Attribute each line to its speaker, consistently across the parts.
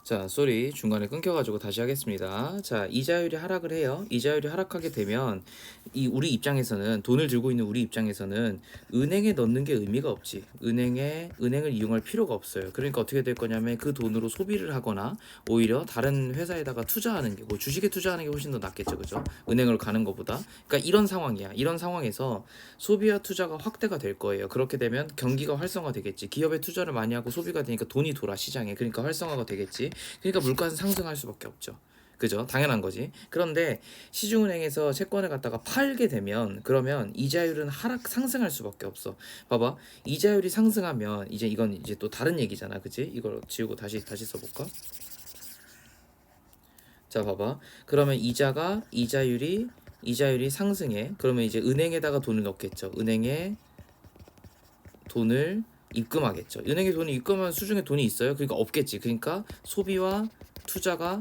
Speaker 1: 자, 쏘리 중간에 끊겨가지고 다시 하겠습니다. 자, 이자율이 하락을 해요. 이자율이 하락하게 되면 우리 입장에서는 돈을 들고 있는 우리 입장에서는 은행에 넣는 게 의미가 없지. 은행을 이용할 필요가 없어요. 그러니까 어떻게 될 거냐면 그 돈으로 소비를 하거나 오히려 다른 회사에다가 투자하는 게, 뭐 주식에 투자하는 게 훨씬 더 낫겠죠, 그죠? 은행을 가는 것보다. 그러니까 이런 상황이야. 이런 상황에서 소비와 투자가 확대가 될 거예요. 그렇게 되면 경기가 활성화되겠지. 기업에 투자를 많이 하고 소비가 되니까 돈이 돌아 시장에. 그러니까 활성화가 되겠지. 그러니까 물가는 상승할 수밖에 없죠. 그죠? 당연한 거지. 그런데 시중은행에서 채권을 갖다가 팔게 되면 그러면 이자율은 상승할 수밖에 없어. 봐봐. 이자율이 상승하면 이제 이건 이제 또 다른 얘기잖아. 그치? 이걸 지우고 다시 써볼까? 자, 봐봐. 그러면 이자율이 상승해. 그러면 이제 은행에다가 돈을 넣겠죠. 은행에 돈을 입금하겠죠. 은행에 돈을 입금하면 수중에 돈이 있어요. 그러니까 없겠지. 그러니까 소비와 투자가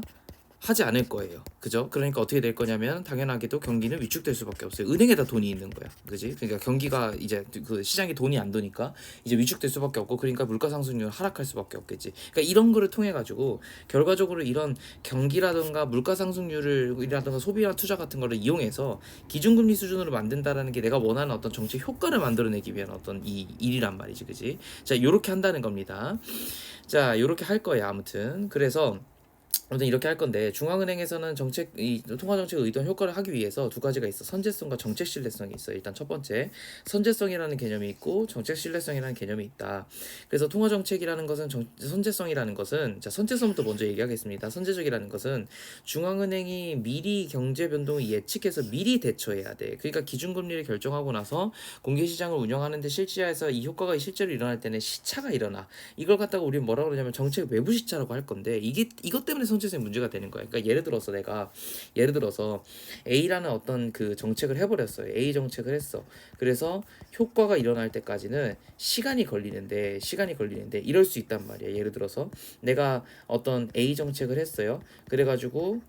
Speaker 1: 하지 않을 거예요. 그죠? 그러니까 어떻게 될 거냐면 당연하게도 경기는 위축될 수밖에 없어요. 은행에다 돈이 있는 거야. 그지? 그러니까 경기가 이제 그 시장에 돈이 안 도니까 이제 위축될 수밖에 없고, 그러니까 물가 상승률 하락할 수밖에 없겠지. 그러니까 이런 거를 통해 가지고 결과적으로 이런 경기라든가 물가 상승률이라든가 소비와 투자 같은 거를 이용해서 기준금리 수준으로 만든다라는 게 내가 원하는 어떤 정책 효과를 만들어내기 위한 어떤 이 일이란 말이지. 그지? 자, 요렇게 한다는 겁니다. 자, 요렇게 할 거예요. 아무튼 이렇게 할 건데, 중앙은행에서는 이 통화 정책의 의도한 효과를 하기 위해서 두 가지가 있어. 선제성과 정책 신뢰성이 있어. 일단 첫 번째, 선제성이라는 개념이 있고 정책 신뢰성이라는 개념이 있다. 그래서 통화 정책이라는 것은 선제성이라는 것은, 자, 선제성부터 먼저 얘기하겠습니다. 선제적이라는 것은 중앙은행이 미리 경제 변동을 예측해서 미리 대처해야 돼. 그러니까 기준금리를 결정하고 나서 공개시장을 운영하는데 실제에서 이 효과가 실제로 일어날 때는 시차가 일어나. 이걸 갖다가 우리는 뭐라 그러냐면 정책 외부 시차라고 할 건데, 이것 때문에 선제성이 문제가 되는 거야. 그러니까 예를 들어서 A라는 어떤 그 정책을 해버렸어요. A 정책을 했어. 그래서 효과가 일어날 때까지는 시간이 걸리는데 이럴 수 있단 말이야. 예를 들어서 내가 어떤 A 정책을 했어요. 그래가지고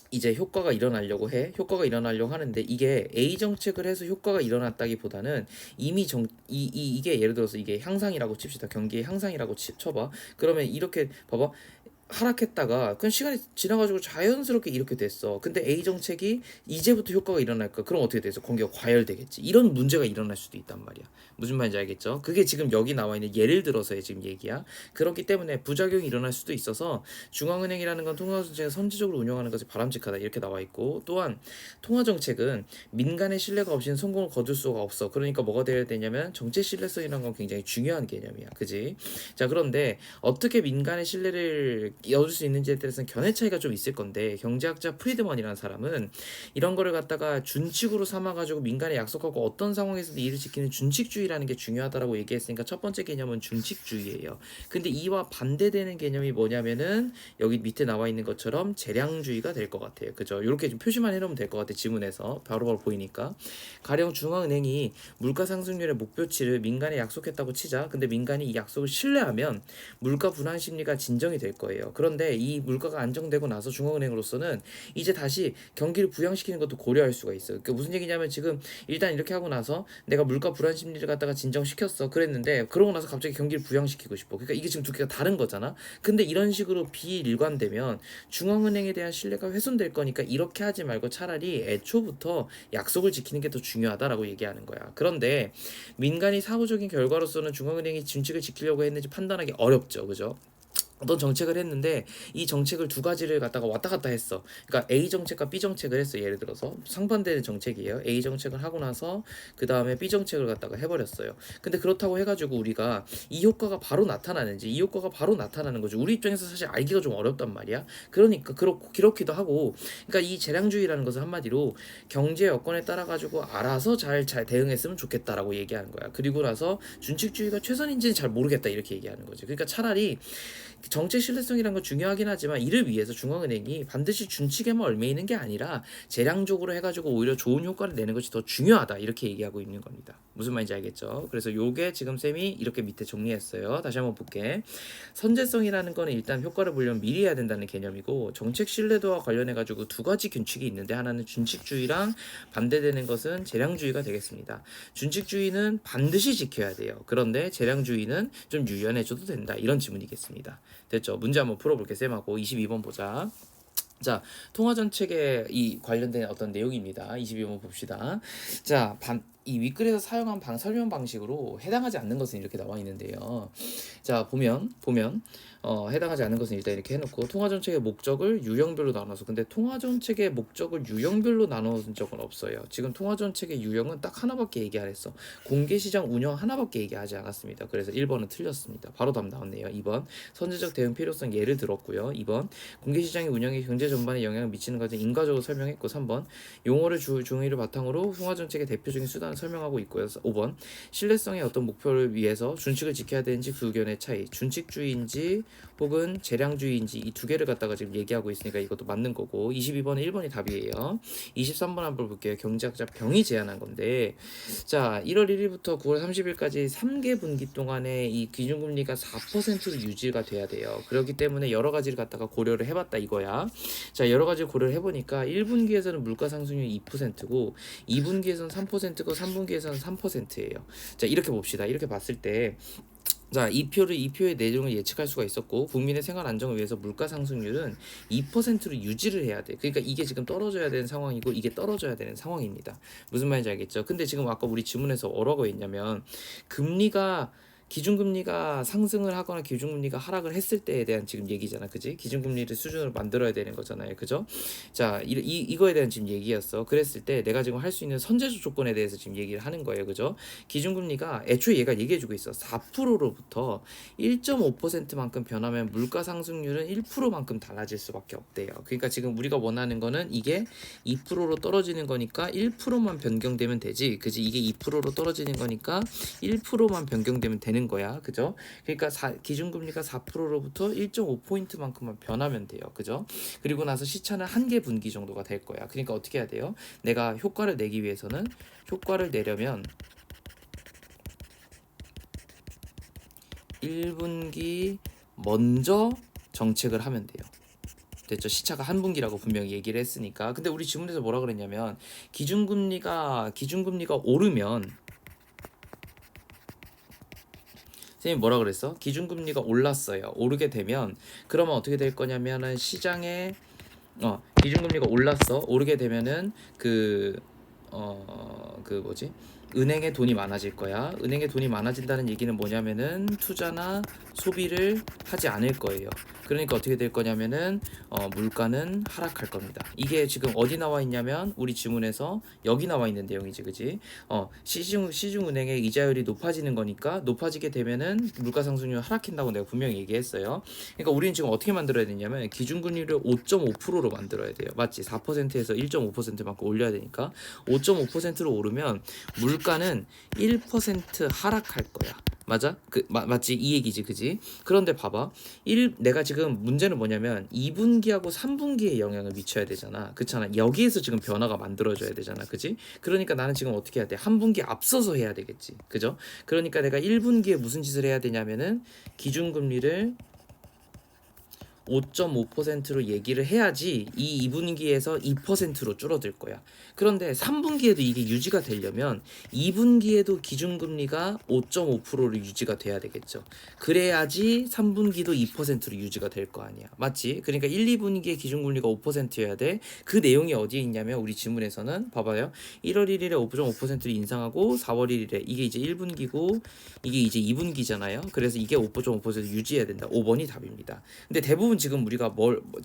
Speaker 1: 이제 효과가 일어나려고 하는데, 이게 A 정책을 해서 효과가 일어났다기보다는 이미 이게 예를 들어서 이게 향상이라고 칩시다. 경기의 향상이라고 쳐봐. 그러면 이렇게 봐봐. 하락했다가 그냥 시간이 지나가지고 자연스럽게 이렇게 됐어. 근데 A 정책이 이제부터 효과가 일어날까? 그럼 어떻게 돼서 공기가 과열되겠지. 이런 문제가 일어날 수도 있단 말이야. 무슨 말인지 알겠죠? 그게 지금 여기 나와 있는 예를 들어서의 지금 얘기야. 그렇기 때문에 부작용이 일어날 수도 있어서 중앙은행이라는 건 통화정책을 선제적으로 운영하는 것이 바람직하다, 이렇게 나와 있고, 또한 통화정책은 민간의 신뢰가 없이는 성공을 거둘 수가 없어. 그러니까 뭐가 돼야 되냐면 정책 신뢰성이라는 건 굉장히 중요한 개념이야. 그지? 자, 그런데 어떻게 민간의 신뢰를 얻을 수 있는지에 대해서는 견해 차이가 좀 있을 건데, 경제학자 프리드먼이라는 사람은 이런 거를 갖다가 준칙으로 삼아가지고 민간에 약속하고 어떤 상황에서도 이를 지키는 준칙주의라는 게 중요하다라고 얘기했으니까 첫 번째 개념은 준칙주의예요. 근데 이와 반대되는 개념이 뭐냐면은 여기 밑에 나와 있는 것처럼 재량주의가 될 것 같아요. 그죠? 이렇게 좀 표시만 해놓으면 될 것 같아. 지문에서 바로바로 보이니까. 가령 중앙은행이 물가 상승률의 목표치를 민간에 약속했다고 치자. 근데 민간이 이 약속을 신뢰하면 물가 불안 심리가 진정이 될 거예요. 그런데 이 물가가 안정되고 나서 중앙은행으로서는 이제 다시 경기를 부양시키는 것도 고려할 수가 있어요. 그러니까 무슨 얘기냐면, 지금 일단 이렇게 하고 나서 내가 물가 불안 심리를 갖다가 진정시켰어. 그랬는데 그러고 나서 갑자기 경기를 부양시키고 싶어. 그러니까 이게 지금 두 개가 다른 거잖아. 근데 이런 식으로 비일관되면 중앙은행에 대한 신뢰가 훼손될 거니까 이렇게 하지 말고 차라리 애초부터 약속을 지키는 게 더 중요하다라고 얘기하는 거야. 그런데 민간이 사후적인 결과로서는 중앙은행이 준칙을 지키려고 했는지 판단하기 어렵죠. 그죠? 어떤 정책을 했는데 이 정책을 두 가지를 갖다가 왔다 갔다 했어. 그러니까 A 정책과 B 정책을 했어. 예를 들어서 상반되는 정책이에요. A 정책을 하고 나서 그 다음에 B 정책을 갖다가 해버렸어요. 근데 그렇다고 해가지고 우리가 이 효과가 바로 나타나는지, 이 효과가 바로 나타나는 거죠. 우리 입장에서 사실 알기가 좀 어렵단 말이야. 그러니까 그렇기도 하고, 그러니까 이 재량주의라는 것은 한마디로 경제 여건에 따라 가지고 알아서 잘 대응했으면 좋겠다라고 얘기하는 거야. 그리고 나서 준칙주의가 최선인지는 잘 모르겠다, 이렇게 얘기하는 거지. 그러니까 차라리 정책 신뢰성이란 건 중요하긴 하지만 이를 위해서 중앙은행이 반드시 준칙에만 얽매이는 게 아니라 재량적으로 해가지고 오히려 좋은 효과를 내는 것이 더 중요하다, 이렇게 얘기하고 있는 겁니다. 무슨 말인지 알겠죠? 그래서 요게 지금 쌤이 이렇게 밑에 정리했어요. 다시 한번 볼게. 선제성이라는 거는 일단 효과를 보려면 미리 해야 된다는 개념이고, 정책 신뢰도와 관련해가지고 두 가지 규칙이 있는데, 하나는 준칙주의랑 반대되는 것은 재량주의가 되겠습니다. 준칙주의는 반드시 지켜야 돼요. 그런데 재량주의는 좀 유연해져도 된다, 이런 지문이겠습니다. 됐죠? 문제 한번 풀어볼게 쌤하고. 22번 보자. 자, 통화정책에 이 관련된 어떤 내용입니다. 22번 봅시다. 자, 이 윗글에서 사용한 설명 방식으로 해당하지 않는 것은 이렇게 나와 있는데요. 자, 보면 해당하지 않는 것은 일단 이렇게 해놓고 통화정책의 목적을 유형별로 나눠서, 근데 통화정책의 목적을 유형별로 나눠준 적은 없어요. 지금 통화정책의 유형은 딱 하나밖에 얘기 안 했어. 공개시장 운영 하나밖에 얘기하지 않았습니다. 그래서 1번은 틀렸습니다. 바로 답 나왔네요. 2번 선제적 대응 필요성 예를 들었고요. 2번 공개시장의 운영이 경제 전반에 영향을 미치는 것을 인과적으로 설명했고, 3번 용어를 중의를 바탕으로 통화정책의 대표적인 수단을 설명하고 있고요. 5번 신뢰성의 어떤 목표를 위해서 준칙을 지켜야 되는지 그 의견의 차이, 준칙주의인지 혹은 재량주의인지 이 두 개를 갖다가 지금 얘기하고 있으니까 이것도 맞는 거고, 22번은 1번이 답이에요. 23번 한번 볼게요. 경제학자 병이 제안한 건데, 자 1월 1일부터 9월 30일까지 3개 분기 동안에 이 기준금리가 4%로 유지가 돼야 돼요. 그렇기 때문에 여러 가지를 갖다가 고려를 해봤다 이거야. 자 여러 가지를 고려를 해보니까 1분기에서는 물가 상승률이 2%고 2분기에서는 3%고 3분기에서는 3%예요. 자 이렇게 봅시다. 이렇게 봤을 때 자, 이 표의 내용을 예측할 수가 있었고, 국민의 생활 안정을 위해서 물가 상승률은 2%로 유지를 해야 돼. 그러니까 이게 지금 떨어져야 되는 상황이고 이게 떨어져야 되는 상황입니다. 무슨 말인지 알겠죠? 근데 지금 아까 우리 지문에서 뭐라고 했냐면 기준금리가 상승을 하거나 기준금리가 하락을 했을 때에 대한 지금 얘기잖아, 그지? 기준금리를 수준으로 만들어야 되는 거잖아요, 그죠? 자, 이거에 대한 지금 얘기였어. 그랬을 때 내가 지금 할 수 있는 선제적 조건에 대해서 지금 얘기를 하는 거예요, 그죠? 기준금리가 애초에 얘가 얘기해주고 있어. 4%로부터 1.5%만큼 변하면 물가 상승률은 1%만큼 달라질 수밖에 없대요. 그러니까 지금 우리가 원하는 거는 이게 2%로 떨어지는 거니까 1%만 변경되면 되지, 그지? 이게 2%로 떨어지는 거니까 1%만 변경되면 되는 거야, 그죠? 그러니까 기준금리가 4%로부터 1.5포인트만큼만 변하면 돼요, 그죠? 그리고 나서 시차는 한 개 분기 정도가 될 거야. 그러니까 어떻게 해야 돼요? 내가 효과를 내기 위해서는, 효과를 내려면 1분기 먼저 정책을 하면 돼요. 됐죠? 시차가 한 분기라고 분명히 얘기를 했으니까. 근데 우리 지문에서 뭐라 그랬냐면 기준금리가 오르면, 선생님 뭐라 그랬어? 기준금리가 올랐어요. 오르게 되면 그러면 어떻게 될 거냐면은 시장에 기준금리가 오르게 되면은 뭐지? 은행에 돈이 많아질 거야. 은행에 돈이 많아진다는 얘기는 뭐냐면은 투자나 소비를 하지 않을 거예요. 그러니까 어떻게 될 거냐면은 물가는 하락할 겁니다. 이게 지금 어디 나와 있냐면 우리 지문에서 여기 나와 있는 내용이지, 그지? 시중은행의 이자율이 높아지는 거니까 높아지게 되면은 물가 상승률 하락한다고 내가 분명히 얘기했어요. 그러니까 우리는 지금 어떻게 만들어야 되냐면 기준금리를 5.5%로 만들어야 돼요. 맞지? 4%에서 1.5%만큼 올려야 되니까 5.5%로 오르면 물가는 1% 하락할 거야. 맞아? 맞지? 이 얘기지, 그지? 그런데 봐봐. 내가 지금 문제는 뭐냐면 2분기하고 3분기에 영향을 미쳐야 되잖아. 그렇잖아. 여기에서 지금 변화가 만들어져야 되잖아. 그지? 그러니까 나는 지금 어떻게 해야 돼? 한 분기 앞서서 해야 되겠지. 그죠? 그러니까 내가 1분기에 무슨 짓을 해야 되냐면은 기준금리를 5.5%로 얘기를 해야지 이 2분기에서 2%로 줄어들 거야. 그런데 3분기에도 이게 유지가 되려면 2분기에도 기준금리가 5.5%로 유지가 돼야 되겠죠. 그래야지 3분기도 2%로 유지가 될 거 아니야. 맞지? 그러니까 1, 2분기에 기준금리가 5%여야 돼. 그 내용이 어디에 있냐면 우리 지문에서는 봐봐요. 1월 1일에 5.5%를 인상하고 4월 1일에 이게 이제 1분기고 이게 이제 2분기잖아요. 그래서 이게 5.5% 유지해야 된다. 5번이 답입니다. 근데 지금 우리가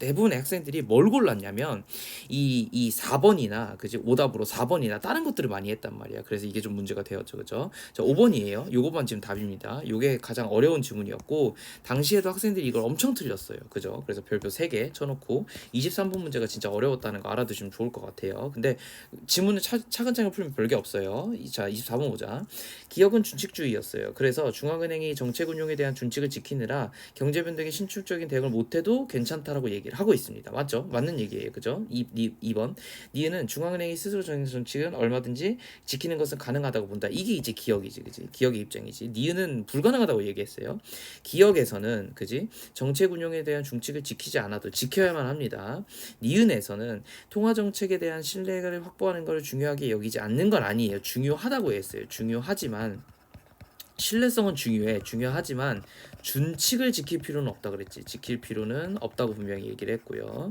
Speaker 1: 대부분의 학생들이 뭘 골랐냐면 이 4번이나 그지 오답으로 4번이나 다른 것들을 많이 했단 말이야. 그래서 이게 좀 문제가 되었죠, 그죠? 자, 5번이에요. 요거만 지금 답입니다. 요게 가장 어려운 지문이었고 당시에도 학생들이 이걸 엄청 틀렸어요, 그죠? 그래서 별표 3개 쳐놓고 23번 문제가 진짜 어려웠다는 거 알아두시면 좋을 것 같아요. 근데 지문을 차근차근 풀면 별게 없어요. 자, 24번 보자. 기업은 준칙주의였어요. 그래서 중앙은행이 정책 운용에 대한 준칙을 지키느라 경제 변동에 신축적인 대응을 못해도 괜찮다라고 얘기를 하고 있습니다. 맞죠? 맞는 얘기예요. 그죠? 2번. 니은은 중앙은행이 스스로 정해진 정책은 얼마든지 지키는 것은 가능하다고 본다. 이게 이제 기억이지, 그지? 기억의 입장이지. 니은은 불가능하다고 얘기했어요. 기억에서는, 그지? 정책 운용에 대한 준칙을 지키지 않아도 지켜야만 합니다. 니은에서는 통화 정책에 대한 신뢰를 확보하는 것을 중요하게 여기지 않는 건 아니에요. 중요하다고 했어요. 중요하지만 신뢰성은 중요하지만 준칙을 지킬 필요는 없다 그랬지. 지킬 필요는 없다고 분명히 얘기를 했고요.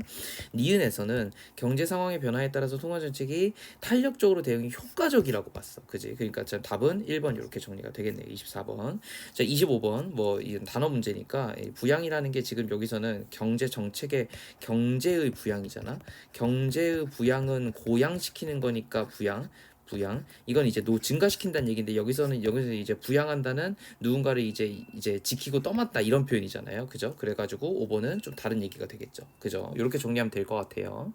Speaker 1: 니은에서는 경제 상황의 변화에 따라서 통화 정책이 탄력적으로 대응이 효과적이라고 봤어. 그지? 그러니까 자, 답은 1번 이렇게 정리가 되겠네요. 24번. 자, 25번 뭐 이건 단어 문제니까 부양이라는 게 지금 여기서는 경제 정책의 경제의 부양이잖아. 경제의 부양은 고양시키는 거니까 부양 이건 이제 증가시킨다는 얘기인데 여기서 이제 부양한다는 누군가를 이제 지키고 떠맡다 이런 표현이잖아요. 그죠? 그래가지고 5번은 좀 다른 얘기가 되겠죠. 그죠? 이렇게 정리하면 될 것 같아요.